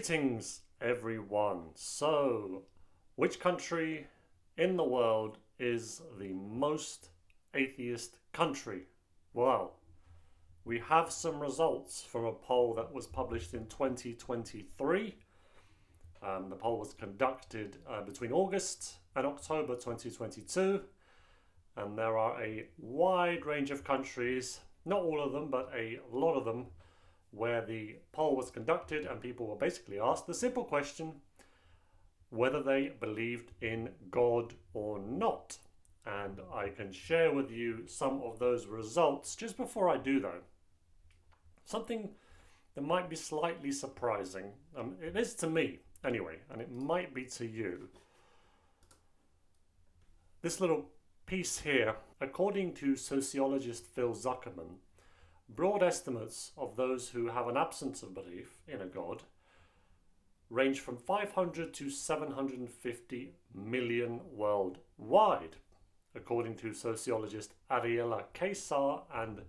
Greetings, everyone. So, which country in the world is the most atheist country? Well, we have some results from a poll that was published in 2023. The poll was conducted between August and October 2022, and there are a wide range of countries, not all of them, but a lot of them, where the poll was conducted and people were basically asked the simple question whether they believed in God or not. And I can share with you some of those results. Just before I do though, something that might be slightly surprising. It is to me anyway, and it might be to you. This little piece here, according to sociologist Phil Zuckerman, broad estimates of those who have an absence of belief in a God range from 500 to 750 million worldwide, according to sociologist Ariela Quesar and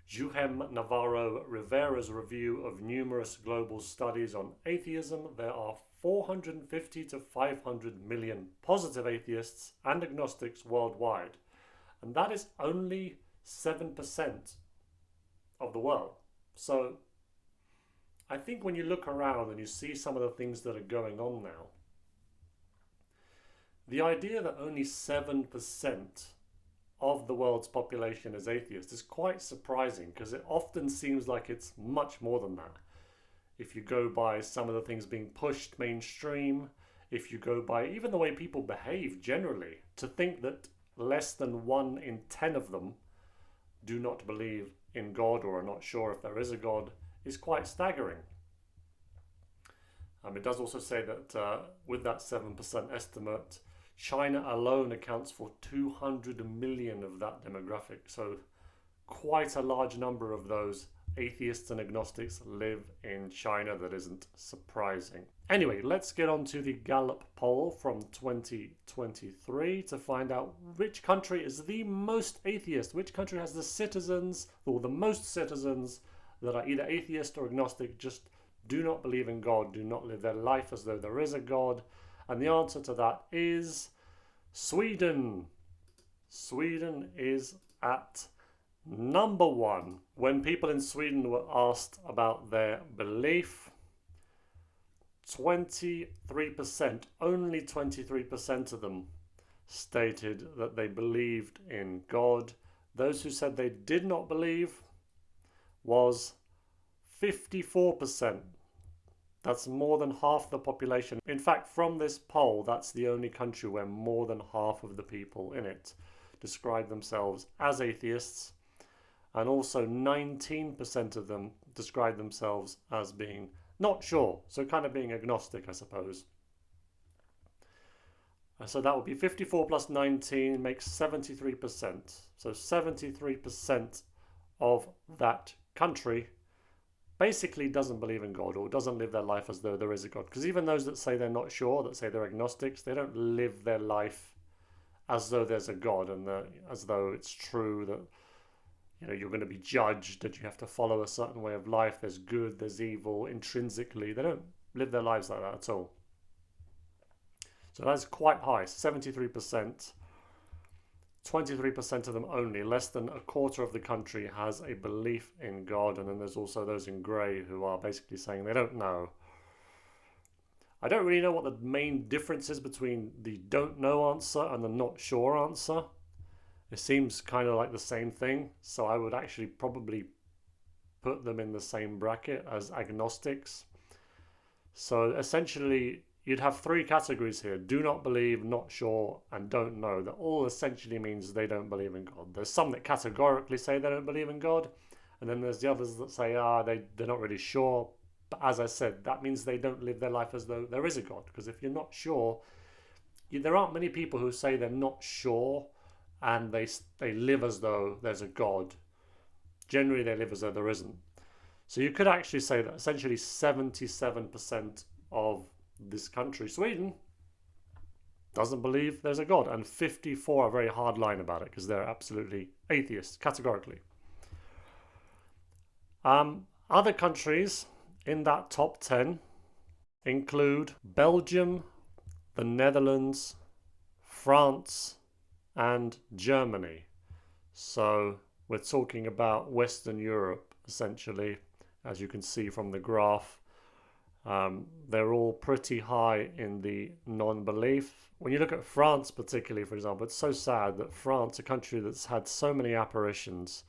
Juhem Navarro Rivera's review of numerous global studies on atheism. There are 450 to 500 million positive atheists and agnostics worldwide, and that is only 7% of the world. So I think when you look around and you see some of the things that are going on now, the idea that only 7% of the world's population is atheist is quite surprising, because it often seems like it's much more than that. If you go by some of the things being pushed mainstream, if you go by even the way people behave generally, to think that less than 1 in 10 of them do not believe in God or are not sure if there is a God is quite staggering. It does also say that with that 7% estimate, China alone accounts for 200 million of that demographic. So quite a large number of those atheists and agnostics live in China. That isn't surprising. Anyway, let's get on to the Gallop Poll from 2023 to find out which country is the most atheist, which country has the citizens, or the most citizens, that are either atheist or agnostic, just do not believe in God, do not live their life as though there is a God. And the answer to that is Sweden. Sweden is at number 1. When people in Sweden were asked about their belief, 23%, only 23% of them stated that they believed in God. Those who said they did not believe was 54%. That's more than half the population. In fact, from this poll, that's the only country where more than half of the people in it describe themselves as atheists, and also 19% of them describe themselves as being not sure, so kind of being agnostic, I suppose. So that would be 54 plus 19 makes 73%. So 73% of that country basically doesn't believe in God, or doesn't live their life as though there is a God. Because even those that say they're not sure, that say they're agnostics, they don't live their life as though there's a God, and as though it's true that you're going to be judged, that you have to follow a certain way of life. There's good, there's evil intrinsically. They don't live their lives like that at all. So that's quite high, 73%. 23% of them only, less than a quarter of the country, has a belief in God. And then there's also those in grey who are basically saying they don't know. I don't really know what the main difference is between the don't know answer and the not sure answer. It seems kind of like the same thing, so I would actually probably put them in the same bracket as agnostics. So essentially, you'd have 3 categories here: do not believe, not sure, and don't know. That all essentially means they don't believe in God. There's some that categorically say they don't believe in God, and then there's the others that say, they're not really sure. But as I said, that means they don't live their life as though there is a God. Because if you're not sure, there aren't many people who say they're not sure and they live as though there's a God. Generally, they live as though there isn't. So you could actually say that essentially 77% of this country, Sweden, doesn't believe there's a God, and 54 are very hard line about it because they're absolutely atheists, categorically. Other countries in that top 10 include Belgium, the Netherlands, France, and Germany. So we're talking about Western Europe, essentially, as you can see from the graph. They're all pretty high in the non-belief. When you look at France particularly, for example, it's so sad that France, a country that's had so many apparitions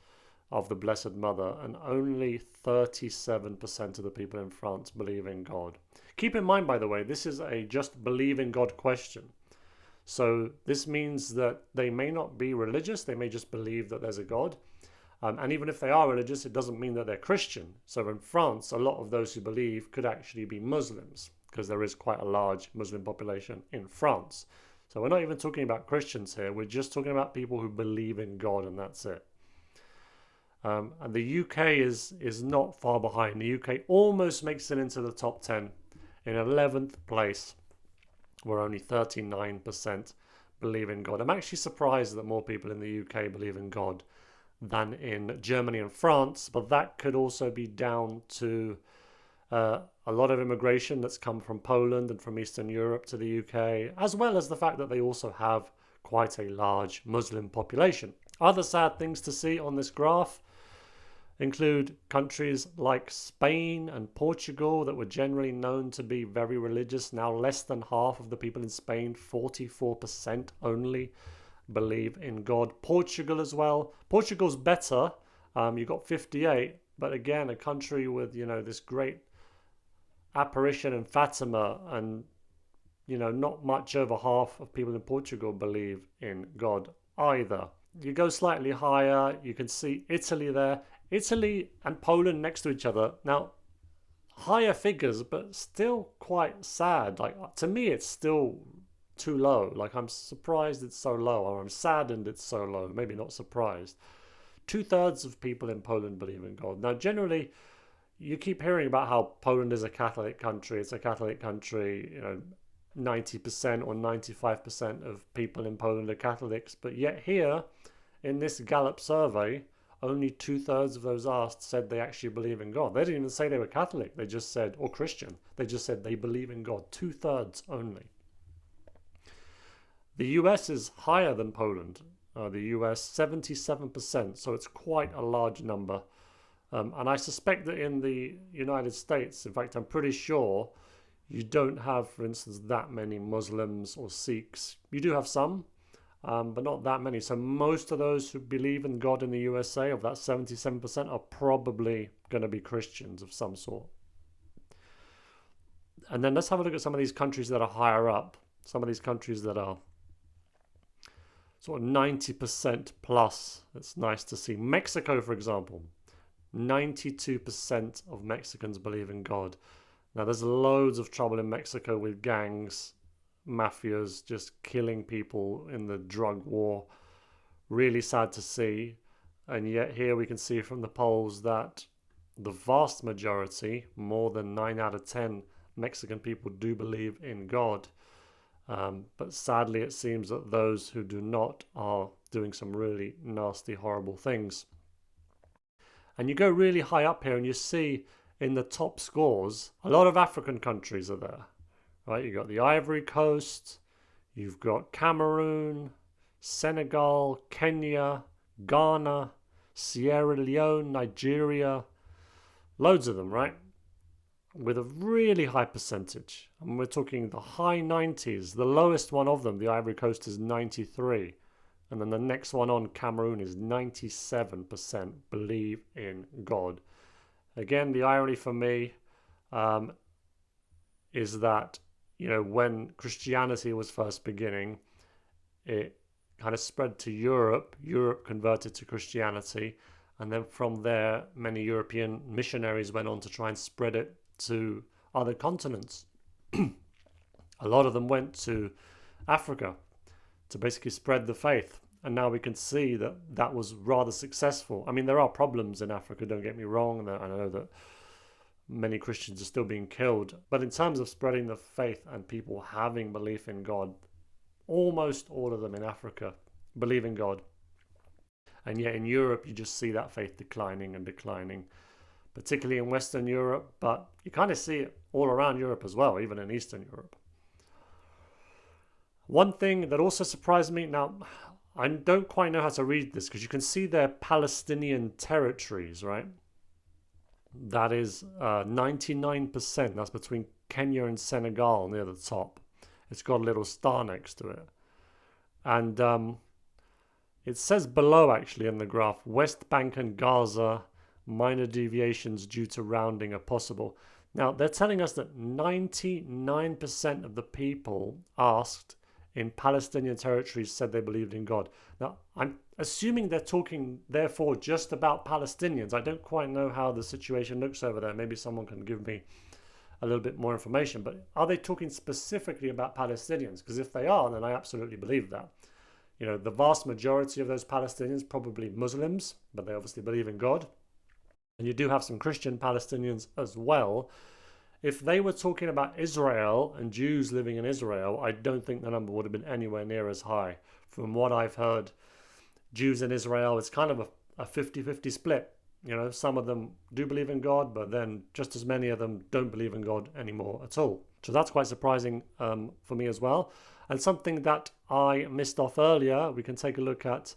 of the Blessed Mother, and only 37% of the people in France believe in God. Keep in mind, by the way, this is a just believe in God question. So this means that they may not be religious, they may just believe that there's a God. And even if they are religious, it doesn't mean that they're Christian. So in France, a lot of those who believe could actually be Muslims, because there is quite a large Muslim population in France. So we're not even talking about Christians here, we're just talking about people who believe in God, and that's it. And the UK is not far behind. The UK almost makes it into the top 10 in 11th place, where only 39% believe in God. I'm actually surprised that more people in the UK believe in God than in Germany and France, but that could also be down to a lot of immigration that's come from Poland and from Eastern Europe to the UK, as well as the fact that they also have quite a large Muslim population. Other sad things to see on this graph include countries like Spain and Portugal that were generally known to be very religious. Now less than half of the people in Spain, 44% only, believe in God. Portugal as well. Portugal's better. You got 58, but again, a country with, this great apparition in Fatima, and, not much over half of people in Portugal believe in God either. You go slightly higher, you can see Italy there. Italy and Poland next to each other. Now, higher figures, but still quite sad. Like, to me, it's still too low. Like, I'm surprised it's so low, or I'm saddened it's so low. Maybe not surprised. 2/3 of people in Poland believe in God. Now, generally, you keep hearing about how Poland is a Catholic country. It's a Catholic country. 90% or 95% of people in Poland are Catholics. But yet here, in this Gallop survey, only 2/3 of those asked said they actually believe in God. They didn't even say they were Catholic. They just said, or Christian. They just said they believe in God. 2/3 only. The US is higher than Poland. The US, 77%. So it's quite a large number. And I suspect that in the United States, in fact, I'm pretty sure you don't have, for instance, that many Muslims or Sikhs. You do have some, but not that many. So most of those who believe in God in the USA, of that 77%, are probably going to be Christians of some sort. And then let's have a look at some of these countries that are higher up. Some of these countries that are sort of 90% plus. It's nice to see. Mexico, for example, 92% of Mexicans believe in God. Now, there's loads of trouble in Mexico with gangs, mafias just killing people in the drug war. Really sad to see. And yet here we can see from the polls that the vast majority, more than 9 out of 10 Mexican people, do believe in God. But sadly, it seems that those who do not are doing some really nasty, horrible things. And you go really high up here and you see in the top scores, a lot of African countries are there. Right? You've got the Ivory Coast, you've got Cameroon, Senegal, Kenya, Ghana, Sierra Leone, Nigeria, loads of them, right? With a really high percentage. And we're talking the high 90s. The lowest one of them, the Ivory Coast, is 93. And then the next one on, Cameroon, is 97% believe in God. Again, the irony for me is that, when Christianity was first beginning, it kind of spread to Europe. Europe converted to Christianity. And then from there, many European missionaries went on to try and spread it to other continents. A lot of them went to Africa to basically spread the faith. And now we can see that that was rather successful. I mean, there are problems in Africa, don't get me wrong. I know that many Christians are still being killed. But in terms of spreading the faith and people having belief in God, almost all of them in Africa believe in God. And yet in Europe, you just see that faith declining and declining. particularly in Western Europe, but you kind of see it all around Europe as well, even in Eastern Europe. One thing that also surprised me, now I don't quite know how to read this because you can see their Palestinian territories, right? That is 99%. That's between Kenya and Senegal near the top. It's got a little star next to it. And it says below, actually, in the graph, West Bank and Gaza, minor deviations due to rounding are possible. Now, they're telling us that 99% of the people asked in Palestinian territories said they believed in God. Now, I'm assuming they're talking, therefore, just about Palestinians. I don't quite know how the situation looks over there. Maybe someone can give me a little bit more information. But are they talking specifically about Palestinians? Because if they are, then I absolutely believe that. You know, the vast majority of those Palestinians, probably Muslims, but they obviously believe in God. And you do have some Christian Palestinians as well. If they were talking about Israel and Jews living in Israel, I don't think the number would have been anywhere near as high. From what I've heard, Jews in Israel, it's kind of a 50-50 split. You know, some of them do believe in God, but then just as many of them don't believe in God anymore at all. So that's quite surprising for me as well. And something that I missed off earlier, we can take a look at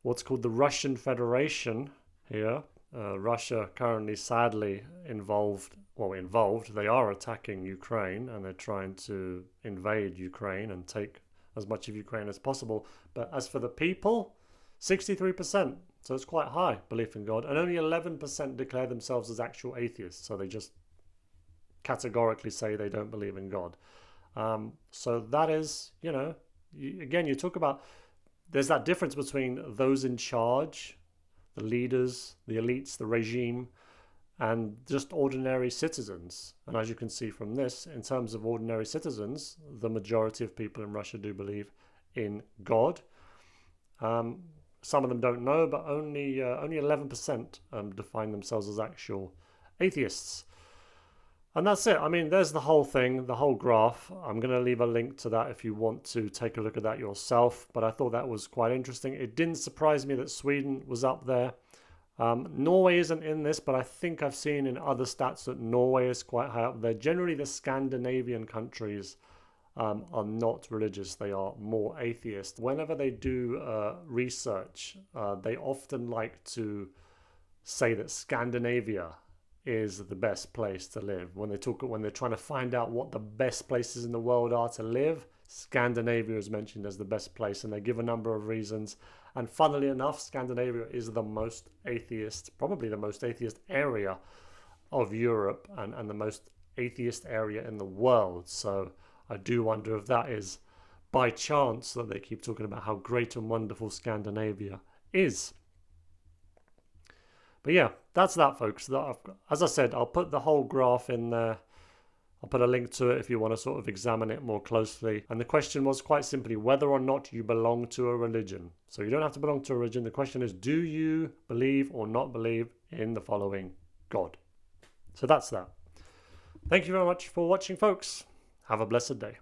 what's called the Russian Federation here. Russia currently sadly involved, they are attacking Ukraine and they're trying to invade Ukraine and take as much of Ukraine as possible. But as for the people, 63%, so it's quite high belief in God, and only 11% declare themselves as actual atheists, so they just categorically say they don't believe in God. So that is, you know, again, you talk about, there's that difference between those in charge, the leaders, the elites, the regime, and just ordinary citizens. And as you can see from this, in terms of ordinary citizens, the majority of people in Russia do believe in God. Some of them don't know, but only 11% define themselves as actual atheists. And that's it. I mean, there's the whole thing, the whole graph. I'm going to leave a link to that if you want to take a look at that yourself. But I thought that was quite interesting. It didn't surprise me that Sweden was up there. Norway isn't in this, but I think I've seen in other stats that Norway is quite high up there. Generally, the Scandinavian countries are not religious. They are more atheist. Whenever they do research, they often like to say that Scandinavia is the best place to live. When they're trying to find out what the best places in the world are to live, Scandinavia is mentioned as the best place, and they give a number of reasons. And funnily enough, Scandinavia is the most atheist, probably the most atheist area of Europe, and the most atheist area in the world. So I do wonder if that is by chance that they keep talking about how great and wonderful Scandinavia is. But yeah, that's that, folks. As I said, I'll put the whole graph in there. I'll put a link to it if you want to sort of examine it more closely. And the question was quite simply whether or not you belong to a religion. So you don't have to belong to a religion. The question is, do you believe or not believe in the following God? So that's that. Thank you very much for watching, folks. Have a blessed day.